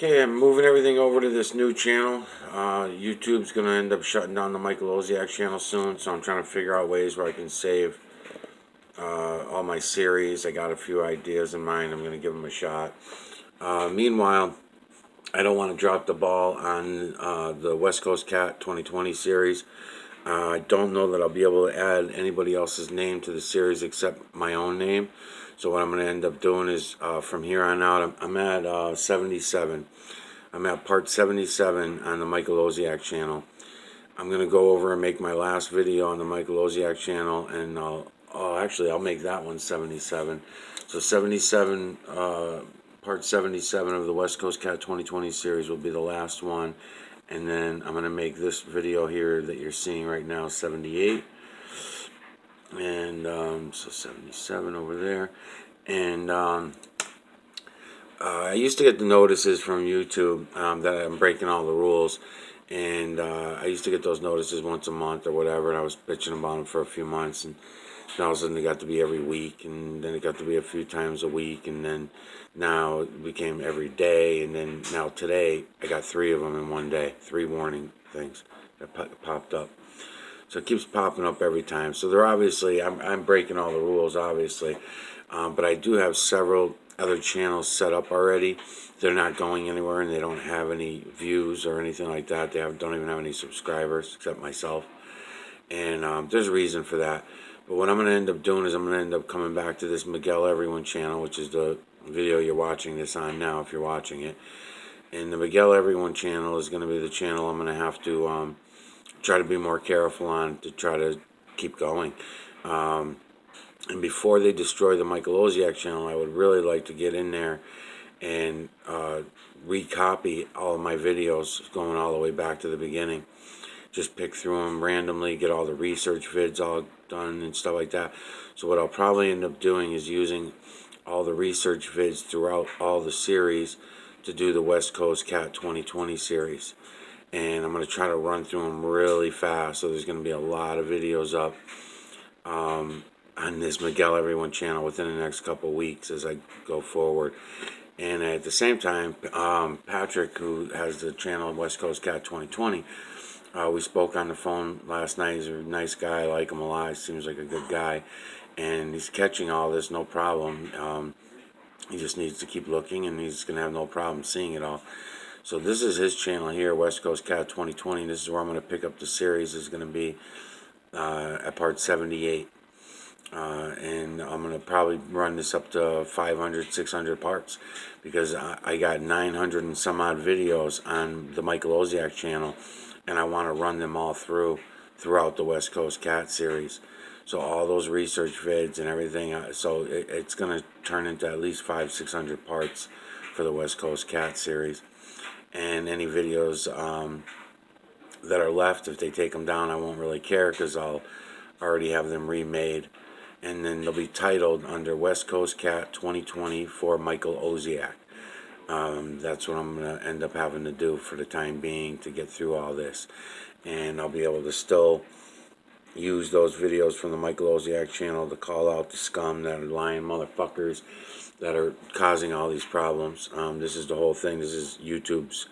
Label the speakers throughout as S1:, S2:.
S1: Okay, I'm moving everything over to this new channel. YouTube's going to end up shutting down the Michael Owsiak channel soon, so I'm trying to figure out ways where I can save all my series. I got a few ideas in mind. I'm going to give them a shot. Meanwhile, I don't want to drop the ball on the Westcoastcat 2020 series. I don't know that I'll be able to add anybody else's name to the series except my own name. So what I'm going to end up doing is from here on out, I'm at 77. I'm at part 77 on the Michael Owsiak channel. I'm going to go over and make my last video on the Michael Owsiak channel, and I'll make that one 77. So 77, part 77 of the Westcoastcat 2020 series will be the last one. And then I'm going to make this video here that you're seeing right now 78. And so 77 over there. And I used to get the notices from YouTube that I'm breaking all the rules. And I used to get those notices once a month or whatever. And I was bitching about them for a few months. And then all of a sudden it got to be every week. And then it got to be a few times a week. And then now it became every day. And then now today I got 3 of them in one day. 3 warning things that popped up. So it keeps popping up every time. So they're obviously, I'm breaking all the rules, obviously. But I do have several other channels set up already. They're not going anywhere, and they don't have any views or anything like that. They don't even have any subscribers except myself. And there's a reason for that. But what I'm going to end up doing is I'm going to end up coming back to this Miguel Everyone channel, which is the video you're watching this on now if you're watching it. And the Miguel Everyone channel is going to be the channel I'm going to have to try to be more careful on to try to keep going. And before they destroy the Michael Owsiak channel, I would really like to get in there and recopy all of my videos going all the way back to the beginning. Just pick through them randomly, get all the research vids all done and stuff like that. So what I'll probably end up doing is using all the research vids throughout all the series to do the Westcoastcat 2020 series. And I'm going to try to run through them really fast. So there's going to be a lot of videos up on this Miguel Everyone channel within the next couple weeks as I go forward. And at the same time, Patrick, who has the channel Westcoastcat 2020, we spoke on the phone last night. He's a nice guy. I like him a lot. He seems like a good guy. And he's catching all this, no problem. He just needs to keep looking, and he's going to have no problem seeing it all. So this is his channel here, Westcoastcat 2020. This is where I'm going to pick up the series. Is going to be at part 78. And I'm going to probably run this up to 500, 600 parts because I got 900 and some odd videos on the Michael Owsiak channel, and I want to run them all throughout the Westcoastcat series. So all those research vids and everything, so it's going to turn into at least 500, 600 parts for the Westcoastcat series. And any videos that are left, if they take them down, I won't really care because I'll already have them remade. And then they'll be titled under Westcoastcat 2020 for Michael Owsiak. That's what I'm going to end up having to do for the time being to get through all this. And I'll be able to still use those videos from the Michael Owsiak channel to call out the scum that are lying motherfuckers that are causing all these problems. This is the whole thing. This is YouTube's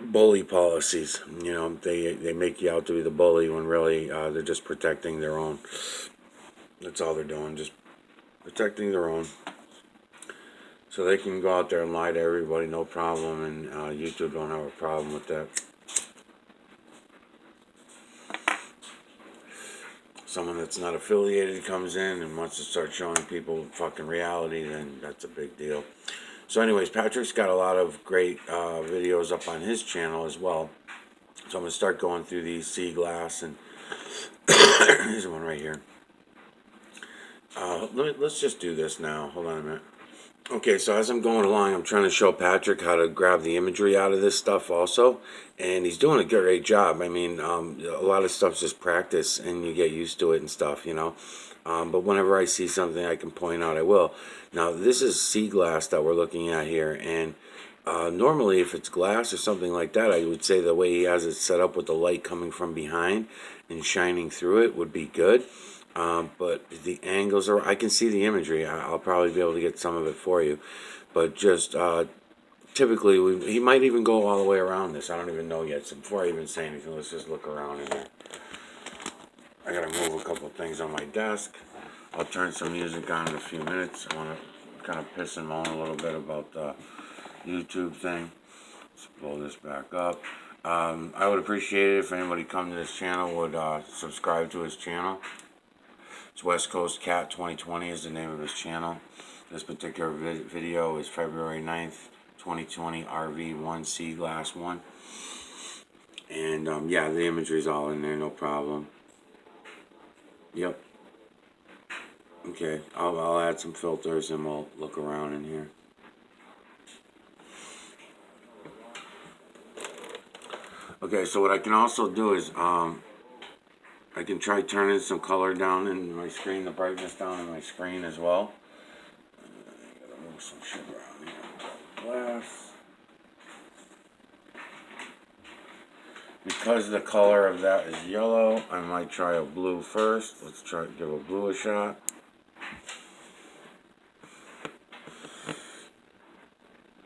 S1: bully policies. You know, they make you out to be the bully when really they're just protecting their own. That's all they're doing, just protecting their own. So they can go out there and lie to everybody, no problem, and YouTube don't have a problem with that. Someone that's not affiliated comes in and wants to start showing people fucking reality, then that's a big deal. So anyways, Patrick's got a lot of great videos up on his channel as well. So I'm going to start going through these sea glass, and here's one right here. Let's just do this now. Hold on a minute. Okay, so as I'm going along, I'm trying to show Patrick how to grab the imagery out of this stuff also, and he's doing a great job. I mean, a lot of stuff's just practice, and you get used to it and stuff, you know. But whenever I see something I can point out, I will. Now, this is sea glass that we're looking at here, and normally if it's glass or something like that, I would say the way he has it set up with the light coming from behind and shining through it would be good. But the angles are, I can see the imagery. I'll probably be able to get some of it for you. But just typically, he might even go all the way around this. I don't even know yet. So before I even say anything, let's just look around in here. I gotta move a couple things on my desk. I'll turn some music on in a few minutes. I want to kind of piss and moan a little bit about the YouTube thing. Let's pull this back up. I would appreciate it if anybody come to this channel would subscribe to his channel. It's Westcoastcat 2020 is the name of his channel. This particular video is February 9th, 2020, RV1C Glass 1. And yeah, the imagery's all in there, no problem. Yep. Okay, I'll add some filters and we'll look around in here. Okay, so what I can also do is I can try turning some color down in my screen, the brightness down in my screen as well. I gotta move some shit around here. Glass. Because the color of that is yellow, I might try a blue first. Let's try to give a blue a shot.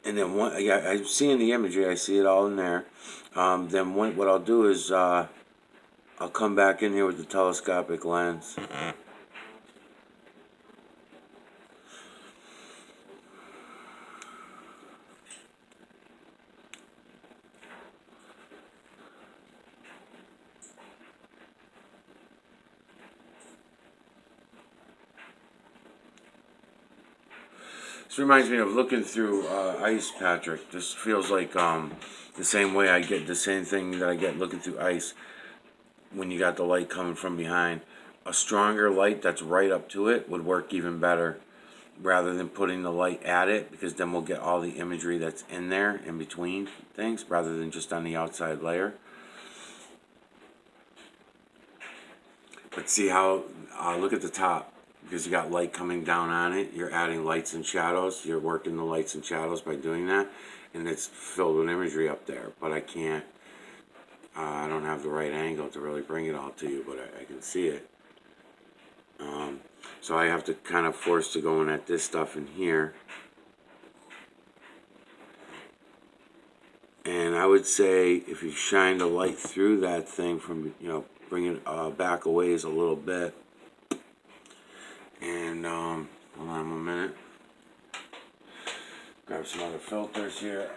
S1: And then I'm seeing the imagery, I see it all in there. Then what I'll do is I'll come back in here with the telescopic lens. This reminds me of looking through ice, Patrick. This feels like the same way I get the same thing that I get looking through ice when you got the light coming from behind. A stronger light that's right up to it would work even better rather than putting the light at it, because then we'll get all the imagery that's in there in between things rather than just on the outside layer. But see how, look at the top. Because you got light coming down on it, you're adding lights and shadows. You're working the lights and shadows by doing that, and it's filled with imagery up there. But I can't, I don't have the right angle to really bring it all to you, but I can see it. So I have to kind of force to go in at this stuff in here. And I would say if you shine the light through that thing from, bring it back a ways a little bit. And hold on a minute. Grab some other filters here.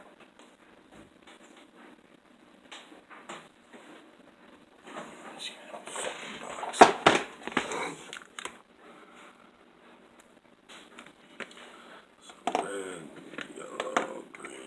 S1: Red, yellow, green.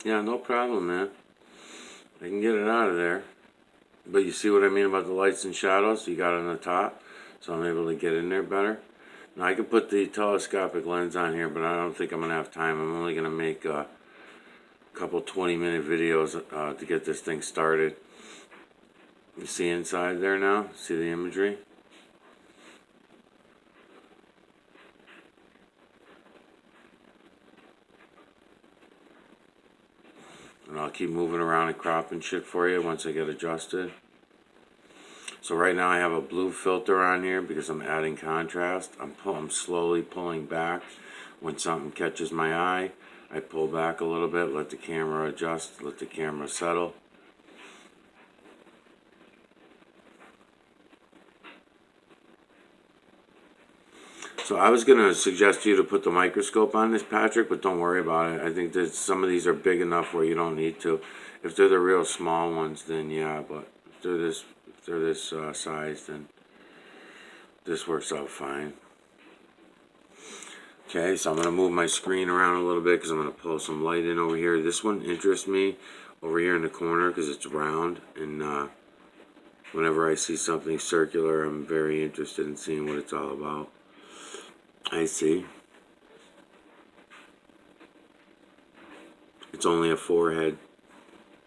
S1: Yeah, no problem, man. I can get it out of there. But you see what I mean about the lights and shadows you got on the top? So I'm able to get in there better. Now I can put the telescopic lens on here, but I don't think I'm going to have time. I'm only going to make a couple 20-minute videos to get this thing started. You see inside there now? See the imagery? And I'll keep moving around and cropping shit for you once I get adjusted. So right now I have a blue filter on here because I'm adding contrast. I'm slowly pulling back. When something catches my eye, I pull back a little bit, let the camera adjust, let the camera settle. So I was going to suggest to you to put the microscope on this, Patrick, but don't worry about it. I think that some of these are big enough where you don't need to. If they're the real small ones, then yeah, but if they're this size, then this works out fine. Okay, so I'm going to move my screen around a little bit because I'm going to pull some light in over here. This one interests me over here in the corner because it's round, and whenever I see something circular, I'm very interested in seeing what it's all about. I see. It's only a forehead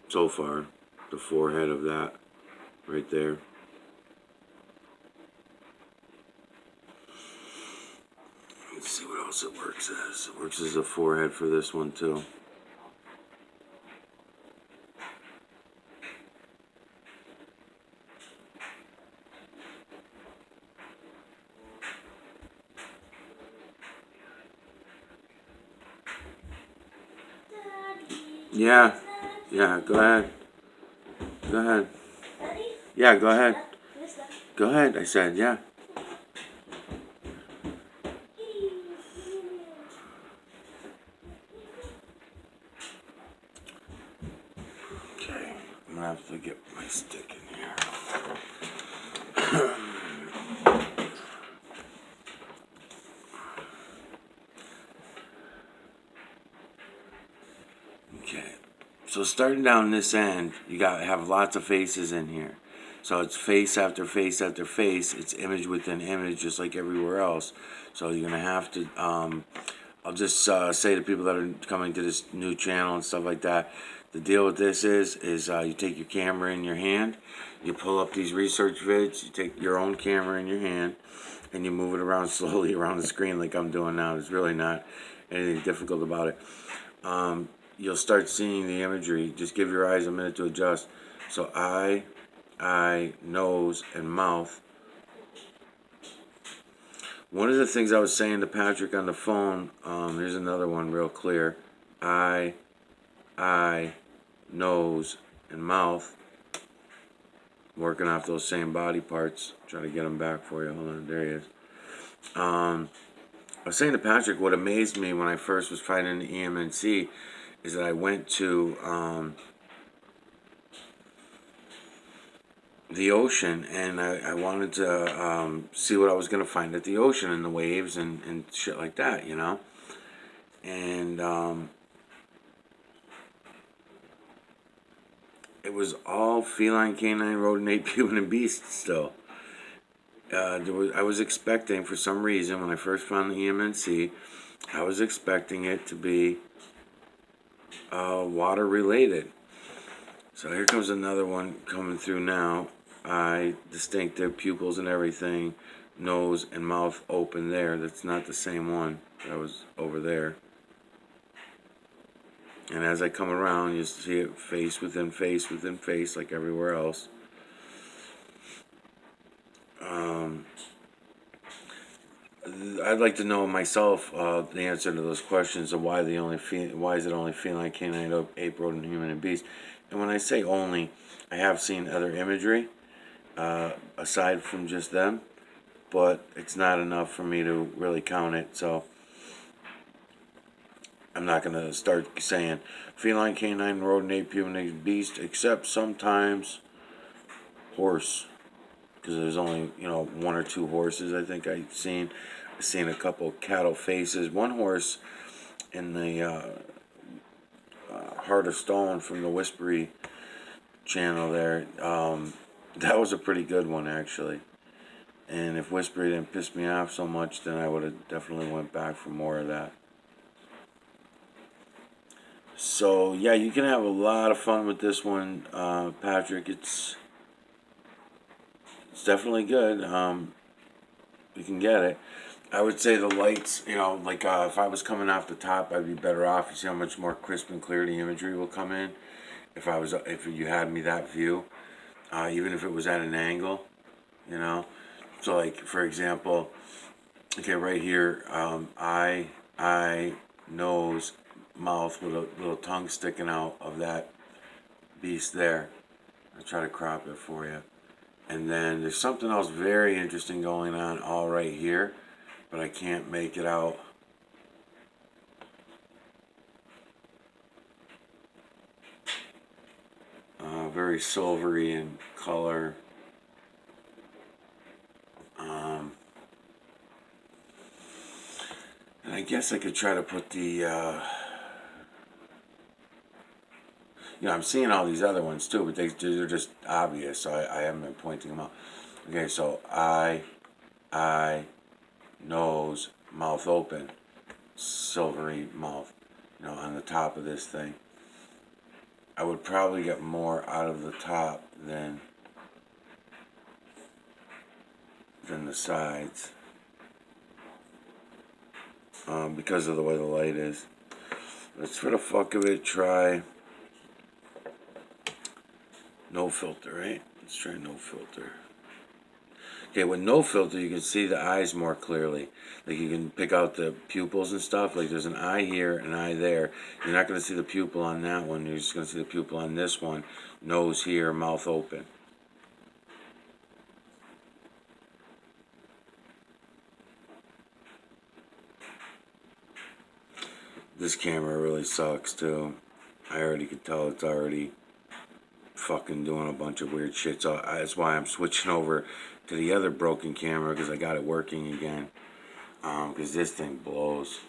S1: so far. The forehead of that right there. Let's see what else it works as. It works as a forehead for this one too. Yeah, yeah, go ahead. Go ahead. Yeah, go ahead. Go ahead, I said, yeah. Okay, I'm gonna have to get my stick in here. Okay, so starting down this end, you got to have lots of faces in here. So it's face after face after face. It's image within image, just like everywhere else. So you're gonna have to. I'll just say to people that are coming to this new channel and stuff like that. The deal with this is you take your camera in your hand, you pull up these research vids, you take your own camera in your hand, and you move it around slowly around the screen like I'm doing now. There's really not anything difficult about it. You'll start seeing the imagery. Just give your eyes a minute to adjust. So eye, nose, and mouth. One of the things I was saying to Patrick on the phone, here's another one real clear. Eye, nose, and mouth. Working off those same body parts. Try to get them back for you. Hold on, there he is. I was saying to Patrick, what amazed me when I first was fighting the EMNC is that I went to the ocean, and I wanted to see what I was going to find at the ocean and the waves and shit like that, you know? And it was all feline, canine, rodent, human, and beast still. I was expecting, for some reason, when I first found the EMNC, I was expecting it to be water related. So here comes another one coming through now. Eye, distinctive, pupils and everything. Nose and mouth open there. That's not the same one. That was over there. And as I come around, you see it face within face within face like everywhere else. I'd like to know myself the answer to those questions of why why is it only feline, canine, ape, rodent, human, and beast. And when I say only, I have seen other imagery aside from just them, but it's not enough for me to really count it. So I'm not going to start saying feline, canine, rodent, ape, human, and beast, except sometimes horse, because there's only one or two horses I think I've seen. I've seen a couple cattle faces. One horse in the Heart of Stone from the Whispery channel there. That was a pretty good one actually. And if Whispery didn't piss me off so much, then I would have definitely went back for more of that. So yeah, you can have a lot of fun with this one, Patrick. It's definitely good. You can get it. I would say the lights, like if I was coming off the top, I'd be better off. You see how much more crisp and clear the imagery will come in if you had me that view, even if it was at an angle, you know. So like for example, okay, right here, eye, nose, mouth with a little tongue sticking out of that beast there. I'll try to crop it for you. And then there's something else very interesting going on all right here, but I can't make it out. Very silvery in color. And I guess I could try to put the You know, I'm seeing all these other ones too, but they're just obvious, so I haven't been pointing them out. Okay, so eye, nose, mouth open, silvery mouth, you know, on the top of this thing. I would probably get more out of the top than the sides, because of the way the light is. Let's, for the fuck of it, try no filter, right? Let's try no filter. Okay, with no filter, you can see the eyes more clearly. Like, you can pick out the pupils and stuff. Like, there's an eye here, an eye there. You're not going to see the pupil on that one. You're just going to see the pupil on this one. Nose here, mouth open. This camera really sucks, too. I already could tell it's already fucking doing a bunch of weird shit. So that's why I'm switching over to the other broken camera, because I got it working again. Because this thing blows.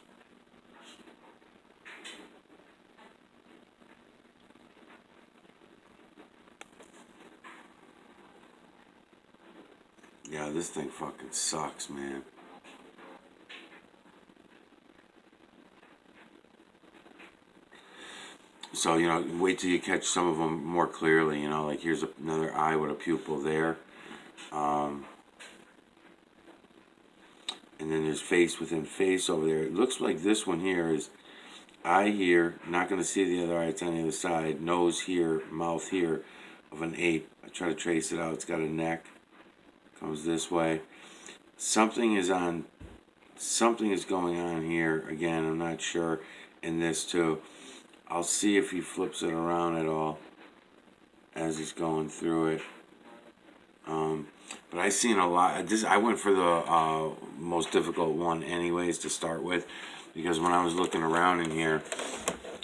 S1: Yeah, this thing fucking sucks, man. So, you know, wait till you catch some of them more clearly, you know, like here's another eye with a pupil there. And then there's face within face over there. It looks like this one here is eye here, not going to see the other eye, it's on the other side. Nose here, mouth here of an ape. I try to trace it out. It's got a neck. Comes this way. Something is going on here. Again, I'm not sure. In this too. I'll see if he flips it around at all as he's going through it. But I seen a lot. I went for the most difficult one, anyways, to start with, because when I was looking around in here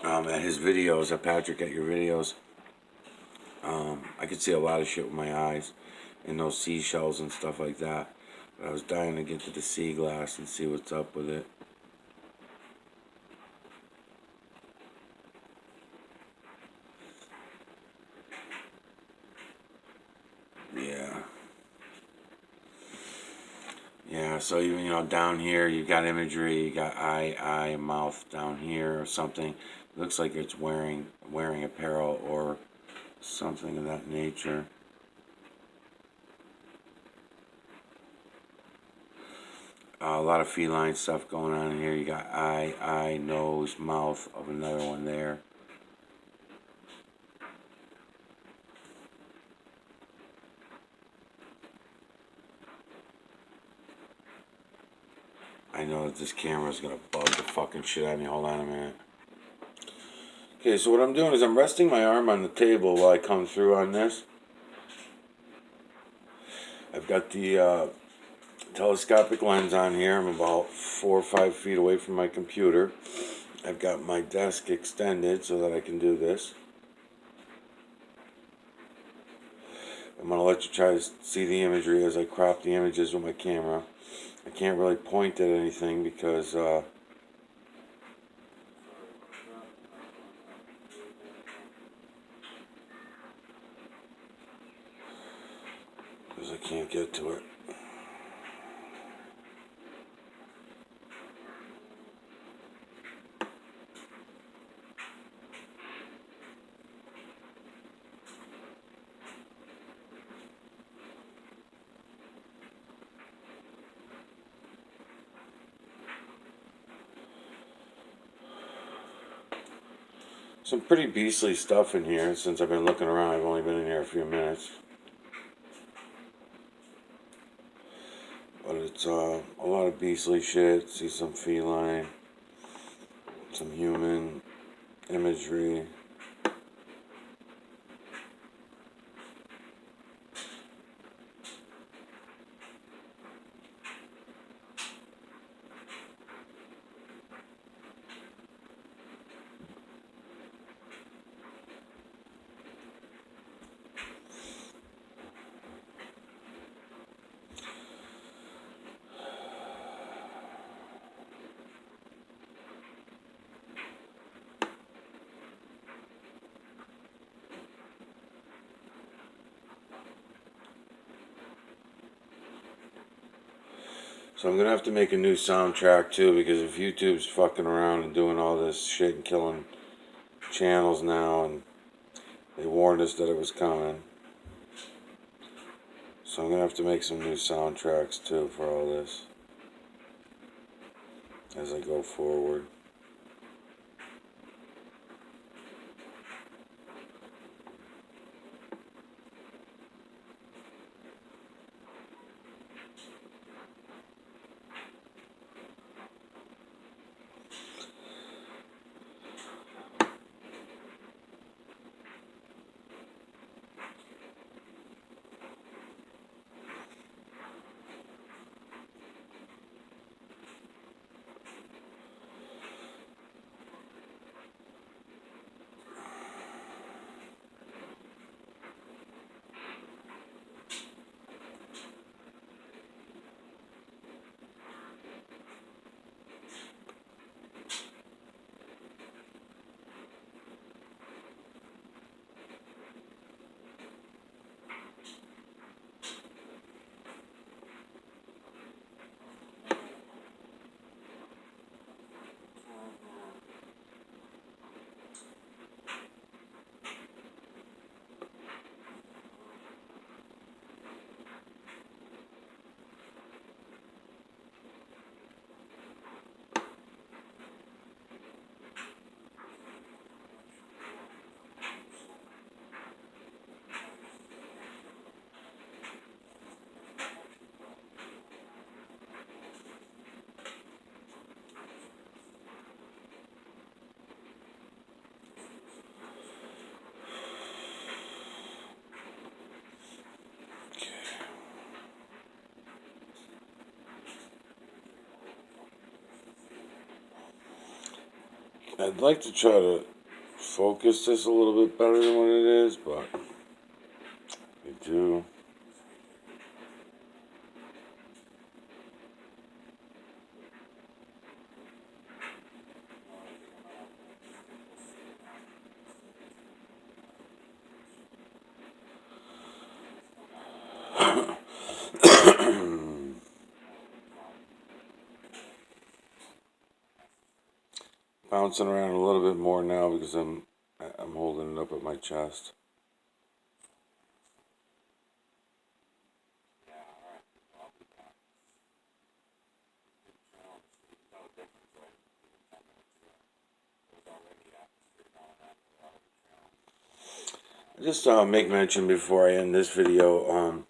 S1: at his videos, at Patrick, at your videos, I could see a lot of shit with my eyes, and those seashells and stuff like that. But I was dying to get to the sea glass and see what's up with it. Yeah, so you know, down here you got imagery, you got eye, mouth down here or something. Looks like it's wearing apparel or something of that nature. A lot of feline stuff going on in here. You got eye, nose, mouth of another one there. I know that this camera's gonna bug the fucking shit out of me. Hold on a minute. Okay, so what I'm doing is I'm resting my arm on the table while I come through on this. I've got the telescopic lens on here. I'm about 4 or 5 feet away from my computer. I've got my desk extended so that I can do this. I'm going to let you try to see the imagery as I crop the images with my camera. I can't really point at anything because I can't get to it. Some pretty beastly stuff in here since I've been looking around. I've only been in here a few minutes. But it's a lot of beastly shit. See some feline, some human imagery. So I'm gonna have to make a new soundtrack too, because if YouTube's fucking around and doing all this shit and killing channels now, and they warned us that it was coming. So I'm gonna have to make some new soundtracks too for all this as I go forward. I'd like to try to focus this a little bit better than what it is, but I do. Bouncing around a little bit more now because I'm holding it up at my chest. Just make mention before I end this video,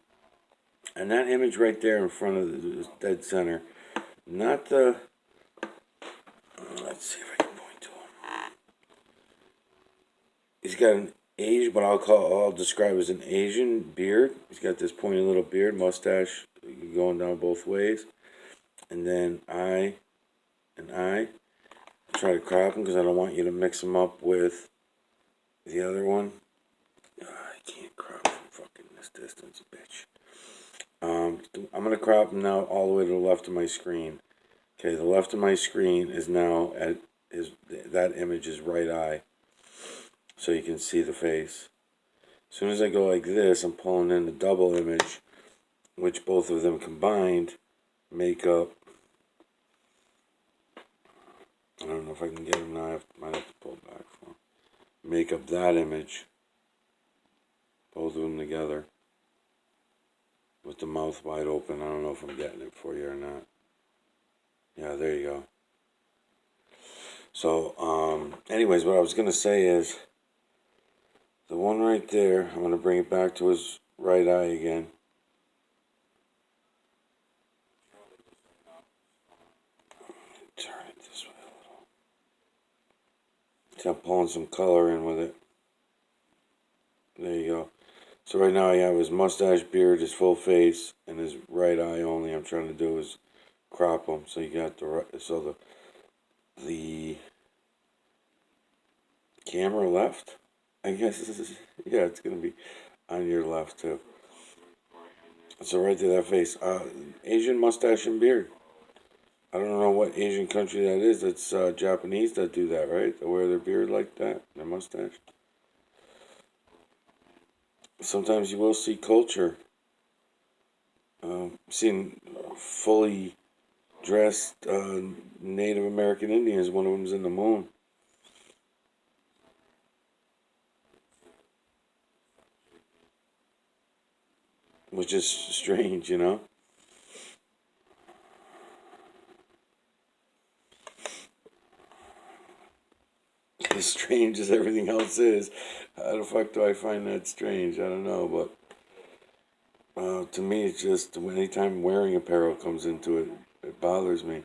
S1: and that image right there in front of the dead center, not the, let's see if I can point to him. He's got an Asian, what I'll describe as an Asian beard. He's got this pointy little beard, mustache going down both ways, and then I try to crop him because I don't want you to mix him up with the other one. I can't crop from fucking this distance, bitch. I'm gonna crop him now all the way to the left of my screen. Okay, the left of my screen is now at that image is right eye, so you can see the face. As soon as I go like this, I'm pulling in the double image, which both of them combined make up. I don't know if I can get him now. I might have to pull it back for him. Make up that image. Both of them together. With the mouth wide open. I don't know if I'm getting it for you or not. Yeah, there you go. So, anyways, what I was going to say is, the one right there, I'm going to bring it back to his right eye again. Turn it this way a little. See, I'm pulling some color in with it. There you go. So right now I have his mustache, beard, his full face, and his right eye only. I'm trying to do is crop him. So you got the right, so the camera left. I guess this is, yeah, it's gonna be on your left too. So right there, that face, Asian mustache and beard. I don't know what Asian country that is. It's Japanese that do that, right? They wear their beard like that, their mustache. Sometimes you will see culture. Seen fully dressed Native American Indians. One of them's in the moon, which is strange, you know. As strange as everything else is, how the fuck do I find that strange? I don't know, but to me, it's just anytime wearing apparel comes into it, it bothers me.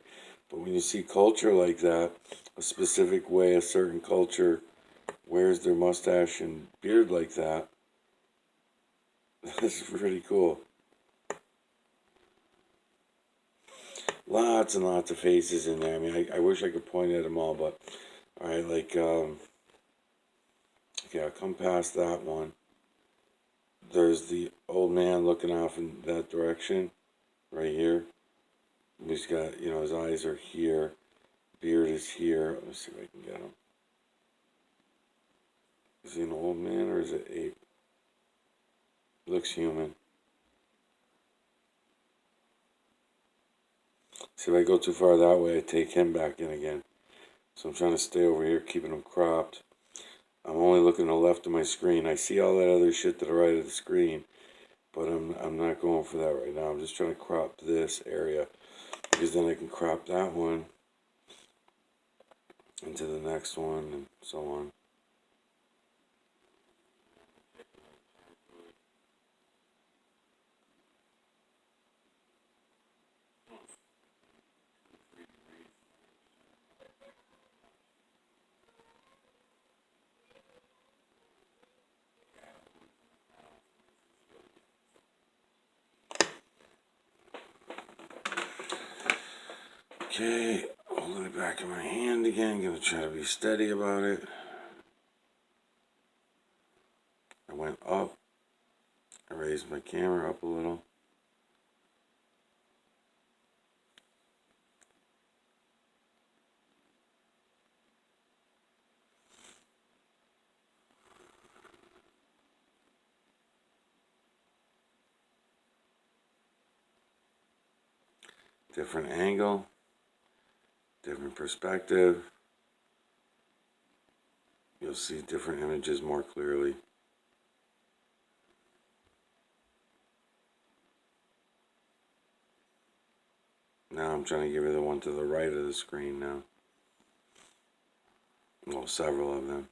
S1: But when you see culture like that, a specific way a certain culture wears their mustache and beard like that, that's pretty cool. Lots and lots of faces in there. I mean, I wish I could point at them all, but all right, like okay, I'll come past that one. There's the old man looking off in that direction, right here. He's got, you know, his eyes are here, beard is here. Let me see if I can get him. Is he an old man or is it ape? Looks human. See, if I go too far that way, I take him back in again. So I'm trying to stay over here, keeping him cropped. I'm only looking to the left of my screen. I see all that other shit to the right of the screen, but I'm not going for that right now. I'm just trying to crop this area, because then I can crop that one into the next one and so on. Okay, holding it back in my hand again. Gonna try to be steady about it. I went up. I raised my camera up a little. Different angle, different perspective. You'll see different images more clearly. Now I'm trying to give you the one to the right of the screen now. Well, several of them.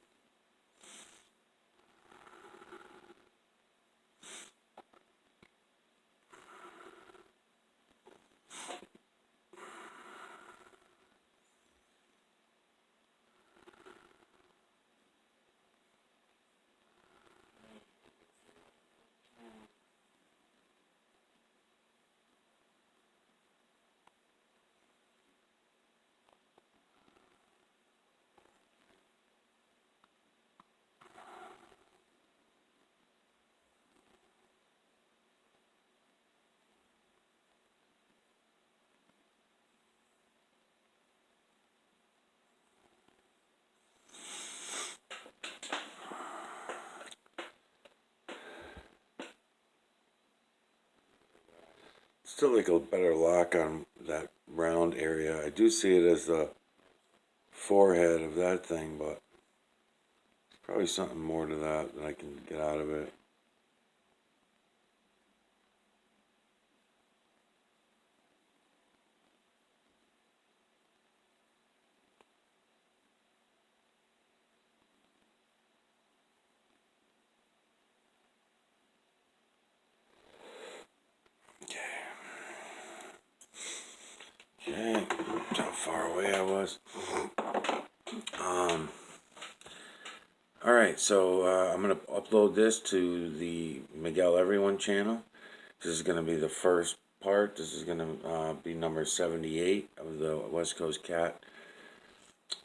S1: Still like a better lock on that round area. I do see it as the forehead of that thing, but probably something more to that I can get out of it. Okay, that's how far away I was. All right, so I'm gonna upload this to the Miguel Everyone channel. This is gonna be the first part. This is gonna be number 78 of the Westcoastcat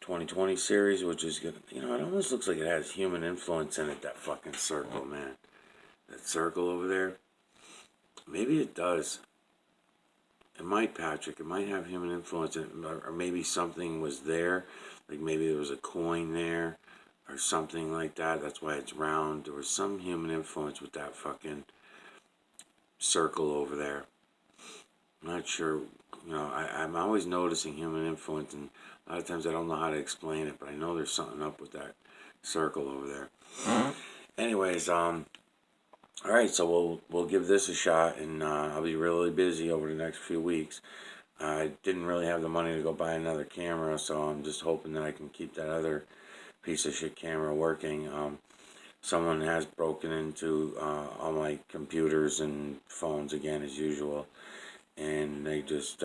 S1: 2020 series, which is gonna, you know, it almost looks like it has human influence in it. That fucking circle, man. That circle over there. Maybe it does. It might, Patrick. It might have human influence in it, or maybe something was there. Like maybe there was a coin there, or something like that. That's why it's round. There was some human influence with that fucking circle over there. I'm not sure. I'm always noticing human influence, and a lot of times I don't know how to explain it, but I know there's something up with that circle over there. Anyways, all right, so we'll give this a shot, and I'll be really busy over the next few weeks. I didn't really have the money to go buy another camera, so I'm just hoping that I can keep that other piece of shit camera working. Someone has broken into all my computers and phones again as usual, and they just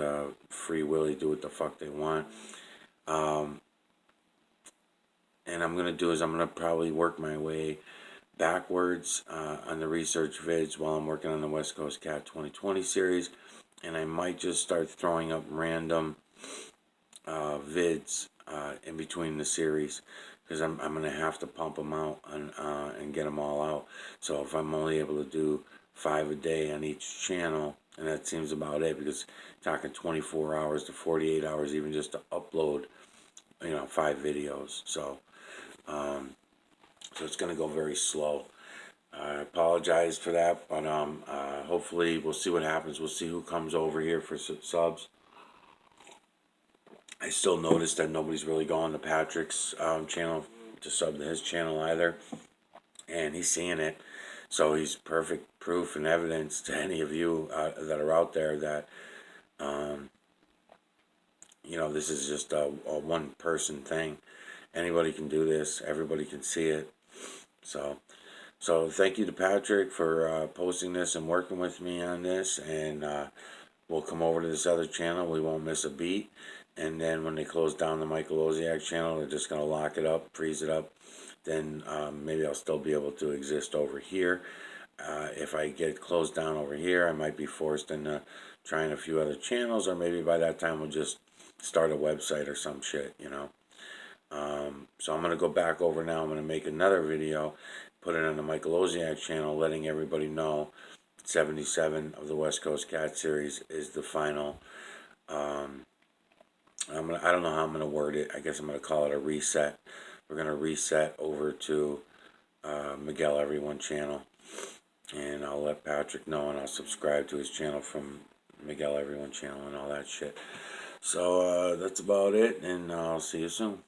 S1: free willy do what the fuck they want. Um, and I'm gonna do is I'm gonna probably work my way backwards on the research vids while I'm working on the Westcoastcat 2020 series, and I might just start throwing up random vids in between the series, because I'm going to have to pump them out and get them all out. So if I'm only able to do 5 a day on each channel, and that seems about it, because talking 24 hours to 48 hours even just to upload 5 videos. So it's going to go very slow. I apologize for that, but hopefully we'll see what happens. We'll see who comes over here for subs. I still notice that nobody's really going to Patrick's channel to sub to his channel either, and he's seeing it. So he's perfect proof and evidence to any of you that are out there that this is just a one person thing. Anybody can do this. Everybody can see it. So thank you to Patrick for posting this and working with me on this, and we'll come over to this other channel. We won't miss a beat. And then when they close down the Michael Owsiak channel, they're just going to lock it up, freeze it up. Then maybe I'll still be able to exist over here. If I get closed down over here, I might be forced into trying a few other channels, or maybe by that time we'll just start a website or some shit, So I'm going to go back over now. I'm going to make another video, put it on the Michael Owsiak channel, letting everybody know 77 of the Westcoastcat series is the final. I don't know how I'm going to word it. I guess I'm going to call it a reset. We're going to reset over to Miguel Everyone channel. And I'll let Patrick know, and I'll subscribe to his channel from Miguel Everyone channel and all that shit. So that's about it, and I'll see you soon.